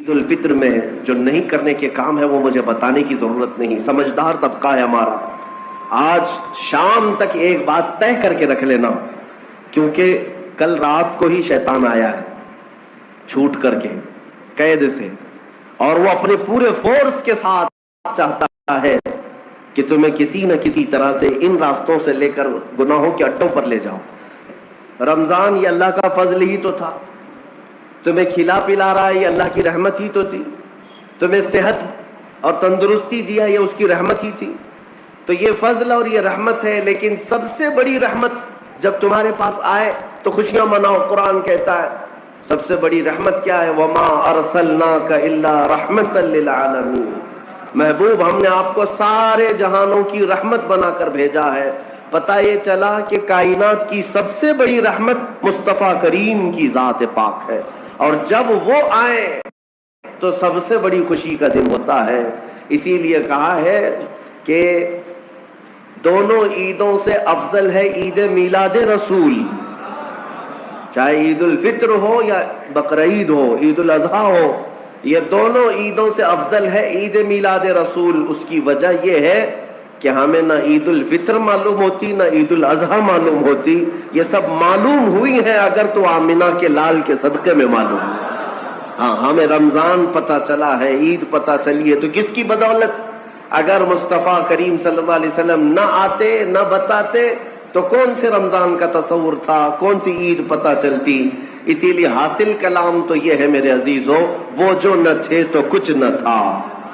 عید الفطر میں جو نہیں کرنے کے کام ہے وہ مجھے بتانے کی ضرورت نہیں، سمجھدار طبقہ ہے ہمارا۔ آج شام تک ایک بات طے کر کے رکھ لینا، کیونکہ کل رات کو ہی شیطان آیا ہے چھوٹ کر کے قید سے، اور وہ اپنے پورے فورس کے ساتھ چاہتا ہے کہ تمہیں کسی نہ کسی طرح سے ان راستوں سے لے کر گناہوں کے اڈوں پر لے جاؤ۔ رمضان یہ اللہ کا فضل ہی تو تھا، تمہیں کھلا پلا رہا ہے یہ اللہ کی رحمت ہی تو تھی، تمہیں صحت اور تندرستی دیا یہ اس کی رحمت ہی تھی، تو یہ فضل اور یہ رحمت ہے۔ لیکن سب سے بڑی رحمت جب تمہارے پاس آئے تو خوشیاں مناؤ۔ قرآن کہتا ہے سب سے بڑی رحمت کیا ہے؟ وَمَا أَرْسَلْنَاكَ إِلَّا رَحْمَةً لِّلْعَالَمِينَ، محبوب ہم نے آپ کو سارے جہانوں کی رحمت بنا کر بھیجا ہے۔ پتہ یہ چلا کہ کائنات کی سب سے بڑی رحمت مصطفیٰ کریم کی ذات پاک ہے، اور جب وہ آئے تو سب سے بڑی خوشی کا دن ہوتا ہے۔ اسی لیے کہا ہے کہ دونوں عیدوں سے افضل ہے عید میلاد رسول، چاہے عید الفطر ہو یا بقرعید ہو، عید الاضحیٰ ہو، یہ دونوں عیدوں سے افضل ہے عید میلاد رسول۔ اس کی وجہ یہ ہے کہ ہمیں نہ عید الفطر معلوم ہوتی نہ عید الاضحیٰ معلوم ہوتی، یہ سب معلوم ہوئی ہیں اگر تو آمنہ کے لال کے صدقے میں معلوم۔ ہاں، ہمیں رمضان پتہ چلا ہے، عید پتہ چلی ہے، تو کس کی بدولت؟ اگر مصطفیٰ کریم صلی اللہ علیہ وسلم نہ آتے نہ بتاتے تو کون سے رمضان کا تصور تھا، کون سی عید پتہ چلتی؟ اسی لیے حاصل کلام تو یہ ہے میرے عزیزوں، وہ جو نہ تھے تو کچھ نہ تھا،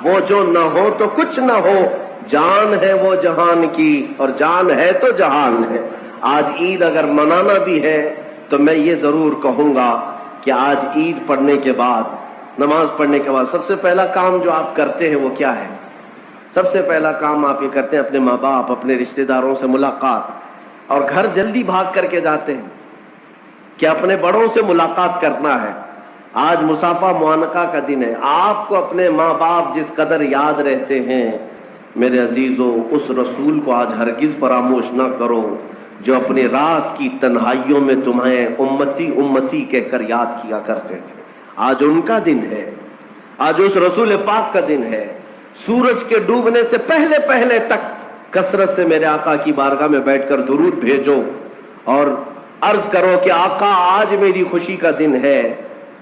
وہ جو نہ ہو تو کچھ نہ ہو، جان ہے وہ جہان کی اور جان ہے تو جہان ہے۔ آج عید اگر منانا بھی ہے تو میں یہ ضرور کہوں گا کہ آج عید پڑھنے کے بعد، نماز پڑھنے کے بعد سب سے پہلا کام جو آپ کرتے ہیں وہ کیا ہے؟ سب سے پہلا کام آپ یہ کرتے ہیں اپنے ماں باپ، اپنے رشتہ داروں سے ملاقات، اور گھر جلدی بھاگ کر کے جاتے ہیں کہ اپنے بڑوں سے ملاقات کرنا ہے۔ آج مصافحہ معانقہ کا دن ہے، آپ کو اپنے ماں باپ جس قدر یاد رہتے ہیں میرے عزیزوں، اس رسول کو آج ہرگز فراموش نہ کرو جو اپنے رات کی تنہائیوں میں تمہیں امتی امتی کہہ کر یاد کیا کرتے تھے۔ آج ان کا دن ہے، آج اس رسول پاک کا دن ہے۔ سورج کے ڈوبنے سے پہلے پہلے تک کثرت سے میرے آقا کی بارگاہ میں بیٹھ کر درود بھیجو اور عرض کرو کہ آقا آج میری خوشی کا دن ہے،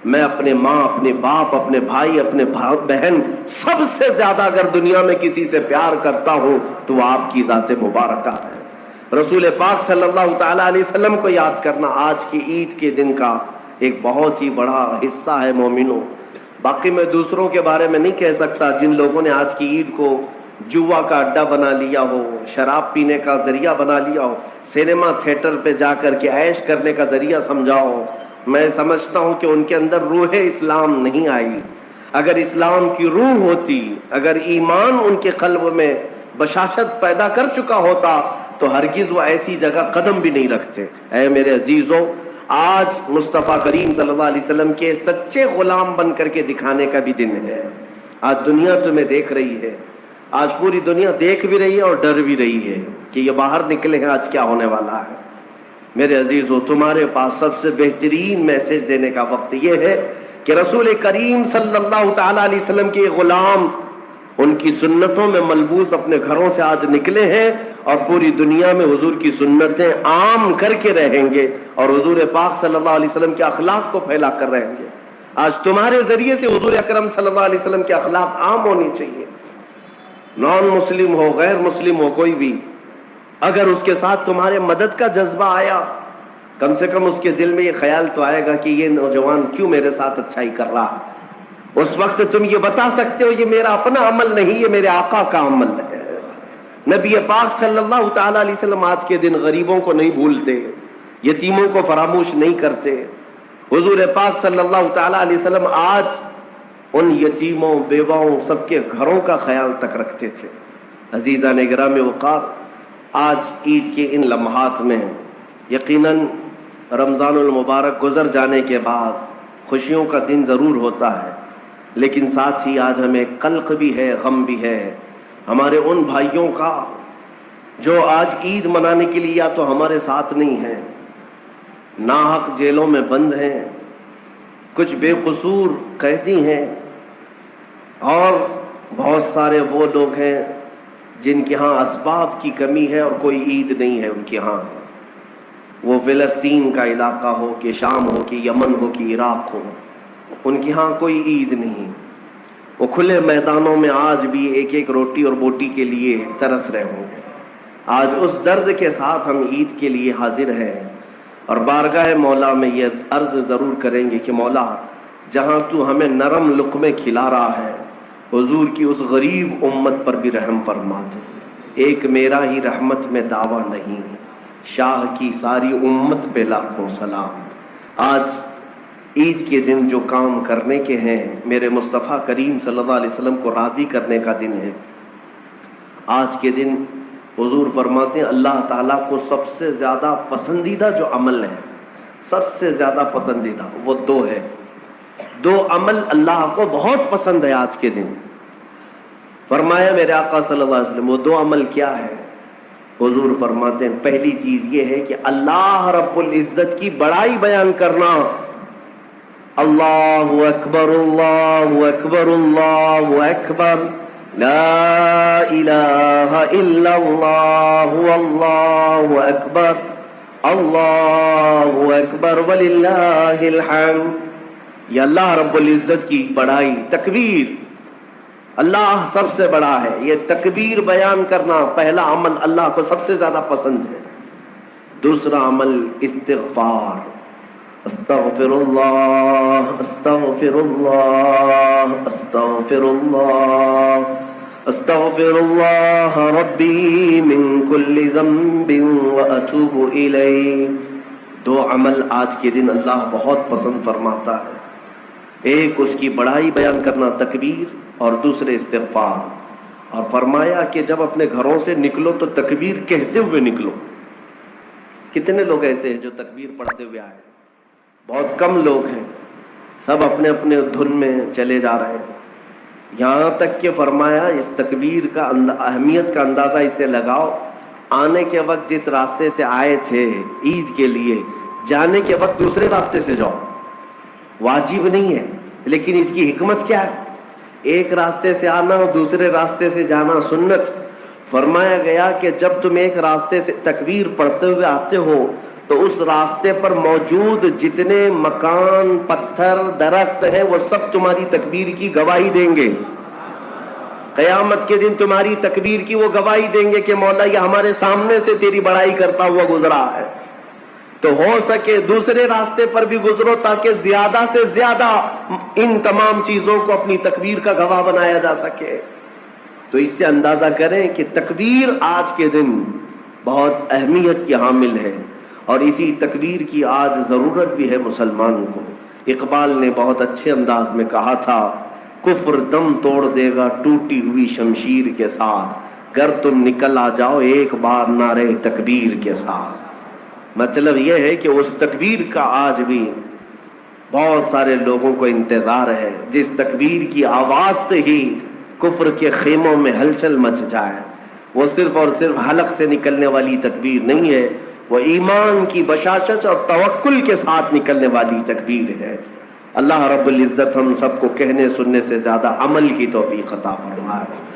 میں اپنے ماں، اپنے باپ، اپنے بھائی، اپنے بہن، سب سے زیادہ اگر دنیا میں کسی سے پیار کرتا ہوں تو وہ آپ کی ذات مبارکہ ہے۔ رسول پاک صلی اللہ تعالیٰ علیہ وسلم کو یاد کرنا آج کی عید کے دن کا ایک بہت ہی بڑا حصہ ہے مومنوں۔ باقی میں دوسروں کے بارے میں نہیں کہہ سکتا، جن لوگوں نے آج کی عید کو جوا کا اڈا بنا لیا ہو، شراب پینے کا ذریعہ بنا لیا ہو، سینما تھیٹر پہ جا کر کے عیش کرنے کا ذریعہ سمجھا ہو، میں سمجھتا ہوں کہ ان کے اندر روح اسلام نہیں آئی۔ اگر اسلام کی روح ہوتی، اگر ایمان ان کے قلب میں بشاشت پیدا کر چکا ہوتا تو ہرگز وہ ایسی جگہ قدم بھی نہیں رکھتے۔ اے میرے عزیزوں، آج مصطفیٰ کریم صلی اللہ علیہ وسلم کے سچے غلام بن کر کے دکھانے کا بھی دن ہے۔ آج دنیا تمہیں دیکھ رہی ہے، آج پوری دنیا دیکھ بھی رہی ہے اور ڈر بھی رہی ہے کہ یہ باہر نکلے ہیں آج کیا ہونے والا ہے۔ میرے عزیزوں، تمہارے پاس سب سے بہترین میسج دینے کا وقت یہ ہے کہ رسول کریم صلی اللہ تعالیٰ علیہ وسلم کے غلام ان کی سنتوں میں ملبوس اپنے گھروں سے آج نکلے ہیں اور پوری دنیا میں حضور کی سنتیں عام کر کے رہیں گے اور حضور پاک صلی اللہ علیہ وسلم کے اخلاق کو پھیلا کر رہیں گے۔ آج تمہارے ذریعے سے حضور اکرم صلی اللہ علیہ وسلم کے اخلاق عام ہونی چاہیے۔ نان مسلم ہو، غیر مسلم ہو، کوئی بھی اگر اس کے ساتھ تمہارے مدد کا جذبہ آیا، کم سے کم اس کے دل میں یہ خیال تو آئے گا کہ یہ نوجوان کیوں میرے ساتھ اچھائی کر رہا ہے۔ اس وقت تم یہ بتا سکتے ہو یہ میرا اپنا عمل نہیں، یہ میرے آقا کا عمل ہے۔ نبی پاک صلی اللہ تعالیٰ علیہ وسلم آج کے دن غریبوں کو نہیں بھولتے، یتیموں کو فراموش نہیں کرتے۔ حضور پاک صلی اللہ تعالیٰ علیہ وسلم آج ان یتیموں، بیواؤں، سب کے گھروں کا خیال تک رکھتے تھے۔ عزیزان گرامی وقار، آج عید کے ان لمحات میں یقیناً رمضان المبارک گزر جانے کے بعد خوشیوں کا دن ضرور ہوتا ہے، لیکن ساتھ ہی آج ہمیں قلق بھی ہے، غم بھی ہے ہمارے ان بھائیوں کا جو آج عید منانے کے لیے یا تو ہمارے ساتھ نہیں ہیں، ناحق جیلوں میں بند ہیں، کچھ بے قصور قیدی ہیں، اور بہت سارے وہ لوگ ہیں جن کے ہاں اسباب کی کمی ہے اور کوئی عید نہیں ہے ان کے ہاں. وہ فلسطین کا علاقہ ہو کہ شام ہو کہ یمن ہو کہ عراق ہو، ان کے ہاں کوئی عید نہیں. وہ کھلے میدانوں میں آج بھی ایک ایک روٹی اور بوٹی کے لیے ترس رہے ہوں گے. آج اس درد کے ساتھ ہم عید کے لیے حاضر ہیں اور بارگاہ مولا میں یہ عرض ضرور کریں گے کہ مولا جہاں تو ہمیں نرم لقمے کھلا رہا ہے، حضور کی اس غریب امت پر بھی رحم فرما دے. ایک میرا ہی رحمت میں دعویٰ نہیں، شاہ کی ساری امت پہ لاکھوں سلام. آج عید کے دن جو کام کرنے کے ہیں، میرے مصطفیٰ کریم صلی اللہ علیہ وسلم کو راضی کرنے کا دن ہے. آج کے دن حضور فرماتے ہیں اللہ تعالیٰ کو سب سے زیادہ پسندیدہ جو عمل ہے، سب سے زیادہ پسندیدہ وہ دو ہے. دو عمل اللہ کو بہت پسند ہے آج کے دن. فرمایا میرے آقا صلی اللہ علیہ وسلم وہ دو عمل کیا ہے؟ حضور فرماتے ہیں پہلی چیز یہ ہے کہ اللہ رب العزت کی بڑائی بیان کرنا. اللہ اکبر اللہ اکبر اللہ اکبر لا الہ الا اللہ اللہ اکبر اللہ اکبر وللہ الحمد. یہ اللہ رب العزت کی بڑائی، تکبیر. اللہ سب سے بڑا ہے، یہ تکبیر بیان کرنا پہلا عمل اللہ کو سب سے زیادہ پسند ہے. دوسرا عمل استغفار. استغفر اللہ استغفر اللہ استغفر اللہ استغفر اللہ ربی من کل ذنب واتوب الیہ. دو عمل آج کے دن اللہ بہت پسند فرماتا ہے. ایک اس کی بڑائی بیان کرنا تکبیر، اور دوسرے استغفار. اور فرمایا کہ جب اپنے گھروں سے نکلو تو تکبیر کہتے ہوئے نکلو. کتنے لوگ ایسے ہیں جو تکبیر پڑھتے ہوئے آئے؟ بہت کم لوگ ہیں، سب اپنے اپنے دھن میں چلے جا رہے ہیں. یہاں تک کہ فرمایا اس تکبیر کا اہمیت کا اندازہ اس سے لگاؤ، آنے کے وقت جس راستے سے آئے تھے عید کے لیے، جانے کے وقت دوسرے راستے سے جاؤ. واجب نہیں ہے، لیکن اس کی حکمت کیا ہے؟ ایک راستے سے آنا اور دوسرے راستے سے جانا سنت. فرمایا گیا کہ جب تم ایک راستے سے تکبیر پڑھتے ہوئے آتے ہو تو اس راستے پر موجود جتنے مکان، پتھر، درخت ہیں وہ سب تمہاری تکبیر کی گواہی دیں گے. قیامت کے دن تمہاری تکبیر کی وہ گواہی دیں گے کہ مولا یہ ہمارے سامنے سے تیری بڑائی کرتا ہوا گزرا ہے. تو ہو سکے دوسرے راستے پر بھی گزرو تاکہ زیادہ سے زیادہ ان تمام چیزوں کو اپنی تکبیر کا گواہ بنایا جا سکے. تو اس سے اندازہ کریں کہ تکبیر آج کے دن بہت اہمیت کی حامل ہے، اور اسی تکبیر کی آج ضرورت بھی ہے مسلمان کو. اقبال نے بہت اچھے انداز میں کہا تھا، کفر دم توڑ دے گا ٹوٹی ہوئی شمشیر کے ساتھ، گر تم نکل آ جاؤ ایک بار نعرے تکبیر کے ساتھ. مطلب یہ ہے کہ اس تکبیر کا آج بھی بہت سارے لوگوں کو انتظار ہے جس تکبیر کی آواز سے ہی کفر کے خیموں میں ہلچل مچ جائے. وہ صرف اور صرف حلق سے نکلنے والی تکبیر نہیں ہے، وہ ایمان کی بشاشت اور توکل کے ساتھ نکلنے والی تکبیر ہے. اللہ رب العزت ہم سب کو کہنے سننے سے زیادہ عمل کی توفیق عطا فرمائے.